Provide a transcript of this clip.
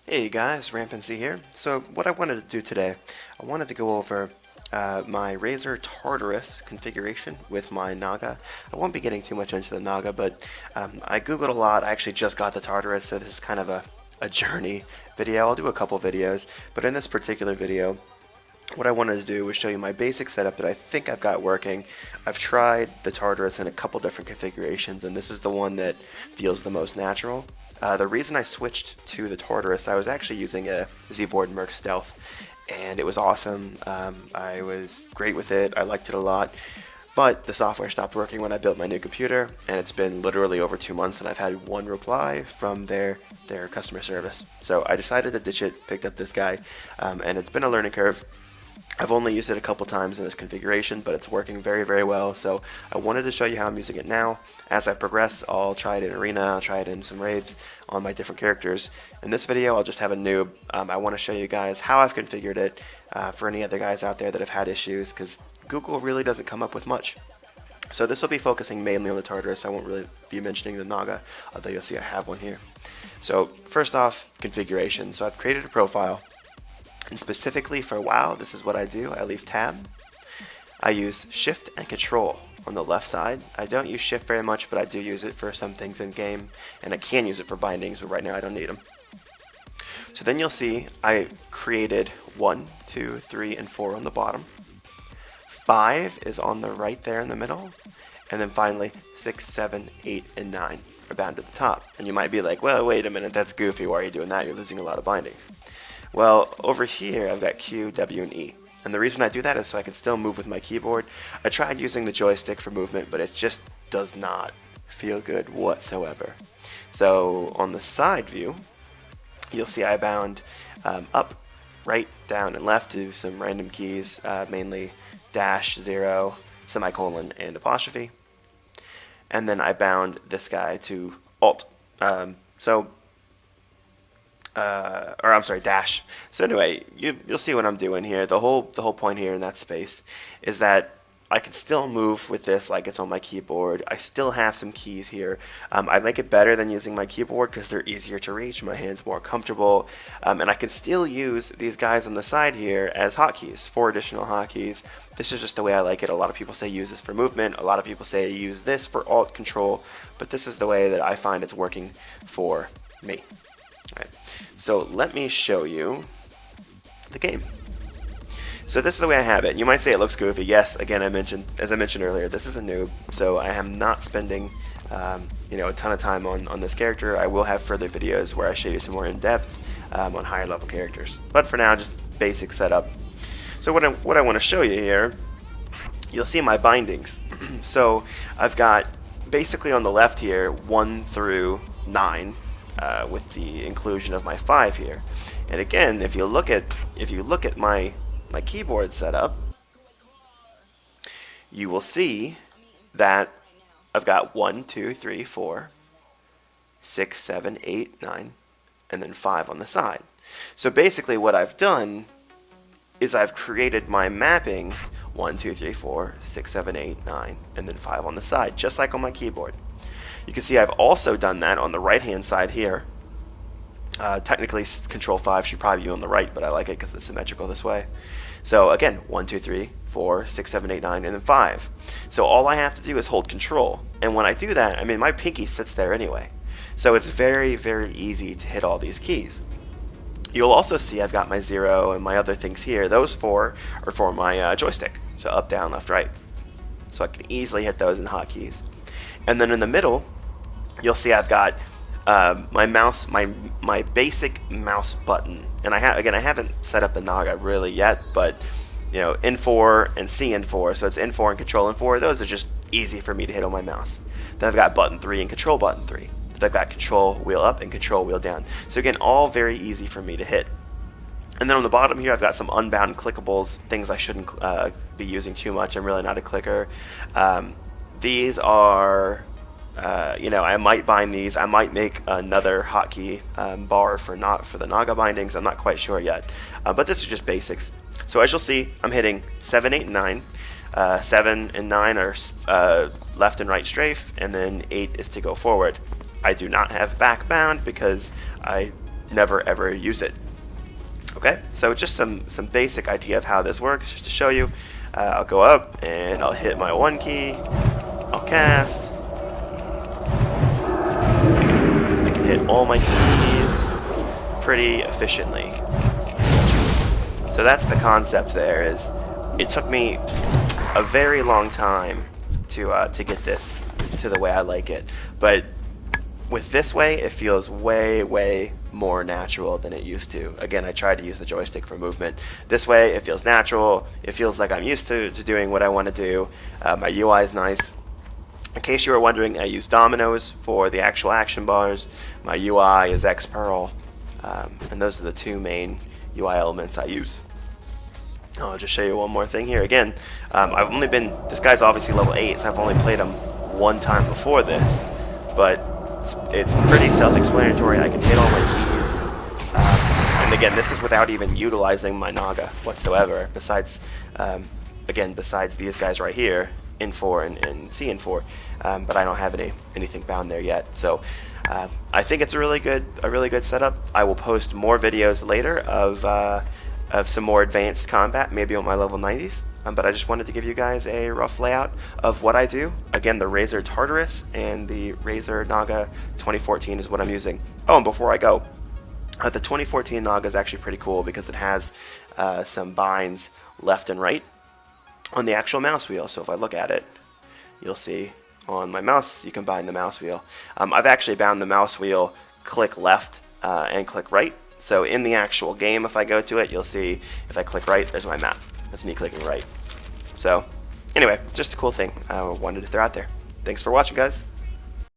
Hey guys, Rampancy here. So what I wanted to do today, I wanted to go over my Razer Tartarus configuration with my Naga. I won't be getting too much into the Naga, but I googled a lot. I actually just got the Tartarus, so this is kind of a journey video. I'll do a couple videos, but in this particular video, what I wanted to do was show you my basic setup that I think I've got working. I've tried the Tartarus in a couple different configurations, and this is the one that feels the most natural. The reason I switched to the Tartarus, I was actually using a Z-Board Merc Stealth, and it was awesome. I was great with it. I liked it a lot. But the software stopped working when I built my new computer, and it's been literally over 2 months, and I've had one reply from their customer service. So I decided to ditch it, picked up this guy, and it's been a learning curve. I've only used it a couple times in this configuration, but it's working very, very well. So I wanted to show you how I'm using it now. As I progress, I'll try it in Arena, I'll try it in some raids on my different characters. In this video, I'll just have a noob. I want to show you guys how I've configured it for any other guys out there that have had issues, because Google really doesn't come up with much. So this will be focusing mainly on the Tartarus. I won't really be mentioning the Naga, although you'll see I have one here. So first off, configuration. So I've created a profile. And specifically for WoW, this is what I do. I leave tab. I use shift and control on the left side. I don't use shift very much, but I do use it for some things in game, and I can use it for bindings, but right now I don't need them. So then you'll see I created 1, 2, 3, and 4 on the bottom. 5 is on the right there in the middle, and then finally 6, 7, 8, and 9 are bound at the top. And you might be like, well, wait a minute, that's goofy. Why are you doing that? You're losing a lot of bindings. Well, over here I've got Q, W, and E. And the reason I do that is so I can still move with my keyboard. I tried using the joystick for movement, but it just does not feel good whatsoever. So on the side view, you'll see I bound up, right, down, and left to some random keys, mainly dash, 0, semicolon, and apostrophe. And then I bound this guy to Alt. Dash. So anyway, you'll see what I'm doing here. The whole point here in that space is that I can still move with this like it's on my keyboard. I still have some keys here. I make it better than using my keyboard because they're easier to reach. My hand's more comfortable, and I can still use these guys on the side here as hotkeys, 4 additional hotkeys. This is just the way I like it. A lot of people say use this for movement. A lot of people say use this for Alt Control, but this is the way that I find it's working for me. All right. So let me show you the game. So this is the way I have it. You might say it looks goofy. Yes, again, as I mentioned earlier, this is a noob, so I am not spending a ton of time on this character. I will have further videos where I show you some more in depth on higher level characters. But for now, just basic setup. So what I want to show you here, you'll see my bindings. So I've got basically on the left here 1 through 9. With the inclusion of my 5 here. And again, if you look at my keyboard setup, you will see that I've got 1, 2, 3, 4, 6, 7, 8, 9, and then 5 on the side. So basically what I've done is I've created my mappings 1, 2, 3, 4, 6, 7, 8, 9, and then 5 on the side, just like on my keyboard. You can see I've also done that on the right hand side here. Technically Control 5 should probably be on the right, but I like it because it's symmetrical this way. So again, 1, 2, 3, 4, 6, 7, 8, 9, and then 5. So all I have to do is hold Control. And when I do that, my pinky sits there anyway. So it's very, very easy to hit all these keys. You'll also see I've got my 0 and my other things here. Those 4 are for my joystick. So up, down, left, right. So I can easily hit those in hotkeys. And then in the middle, you'll see I've got my mouse, my basic mouse button, and I haven't set up the Naga really yet, but N4 and CN4, so it's N4 and Control N4. Those are just easy for me to hit on my mouse. Then I've got button 3 and Control button 3. Then I've got Control wheel up and Control wheel down. So again, all very easy for me to hit. And then on the bottom here, I've got some unbound clickables, things I shouldn't be using too much. I'm really not a clicker. These are I might bind these. I might make another hotkey bar for the Naga bindings. I'm not quite sure yet, but this is just basics. So as you'll see, I'm hitting 7, 8, and 9. 7 and 9 are left and right strafe, and then 8 is to go forward. I do not have back bound because I never ever use it. Okay, so just some basic idea of how this works, just to show you. I'll go up and I'll hit my 1 key, I'll cast, I can hit all my keys pretty efficiently. So that's the concept there. Is it took me a very long time to get this to the way I like it, but with this way it feels way more natural than it used to. Again, I tried to use the joystick for movement. This way it feels natural, it feels like I'm used to doing what I want to do. My UI is nice. In case you were wondering, I use dominoes for the actual action bars. My UI is Xpearl, and those are the two main UI elements I use. I'll just show you one more thing here. Again, I've only been, this guy's obviously level 8, so I've only played him one time before this, but it's pretty self-explanatory. I can hit all my keys, and again, this is without even utilizing my Naga whatsoever, besides, again, besides these guys right here, N4 and CN4, but I don't have anything bound there yet. So I think it's a really good setup. I will post more videos later of some more advanced combat, maybe on my level 90s. But I just wanted to give you guys a rough layout of what I do. Again, the Razer Tartarus and the Razer Naga 2014 is what I'm using. Oh, and before I go, the 2014 Naga is actually pretty cool because it has some binds left and right on the actual mouse wheel. So if I look at it, you'll see on my mouse, you can bind the mouse wheel. I've actually bound the mouse wheel click left and click right. So in the actual game, if I go to it, you'll see if I click right, there's my map. That's me clicking right. So anyway, just a cool thing I wanted to throw out there. Thanks for watching, guys.